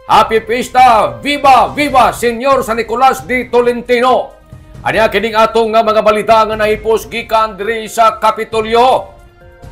Happy Fiesta! Viva! Viva! Senyor San Nicolas de Tolentino! Anya kining atong nga mga balita nga nahipos gikan diri sa Kapitolyo.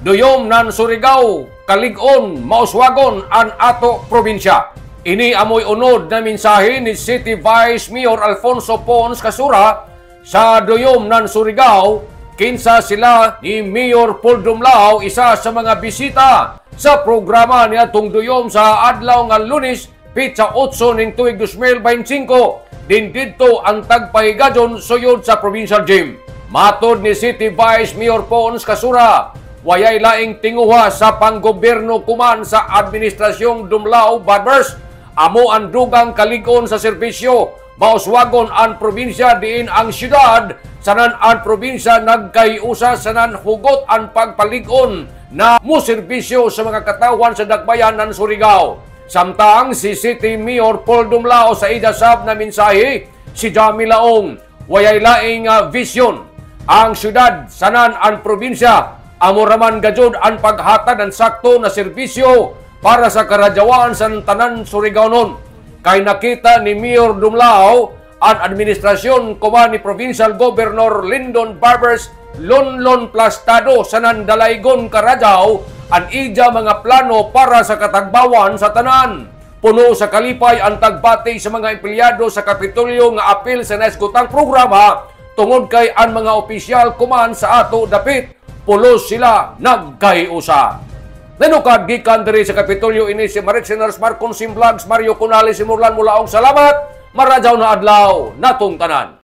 Duyom nan Surigao, Kalig-on, mauswagon an ato probinsya. Ini amoy unod na mensahe ni City Vice Mayor Alfonso Pons Kasura sa duyom nan Surigao. Kinsa sila ni Mayor Paul Dumlao, isa sa mga bisita sa programa ni atong duyom sa adlaw nga Lunes, Pitsa 8 ning tuig 2025. Din dito ang tagpahigadyon suyod sa provincial gym. Matod ni City Vice Mayor Pons Kasura, wayay laing tinguha sa panggobyerno kuman sa administrasyong Dumlao Barbers. Amo ang dugang Kalig-on sa serbisyo, mauswagon ang probinsya diin ang syudad, sanan ang probinsya nagkayusa, sanan hugot ang pagpalig-on na muserbisyo sa mga katawan sa dakbayan ng Surigao. Samtang si City Mayor Paul Dumlao sa idasab na mensahe, si Jamie Laong, wayay laing vision ang syudad, sanan ang probinsya, amo raman gajud ang paghatag ng sakto na serbisyo para sa karadyawan sa tanan Surigao nun. Kay nakita ni Mayor Dumlao ang administrasyon kuman ni Provincial Governor Lyndon Barbers Lonlon Plastado sa Nandalaygon, Karadyaw, ang ija mga plano para sa katagbawan sa tanan. Puno sa kalipay ang tagbati sa mga empleyado sa Kapitolyo nga apil sa naisgutang programa tungod kay ang mga opisyal kuman sa ato dapit pulos sila nagkayusa. Nanukad gikan diri sa Kapitolyo ini si Marichiners Marcon Sim Vlogs, Mario Cunales, Simurlan Mulaong. Salamat, maradyaw na adlaw natong tanan.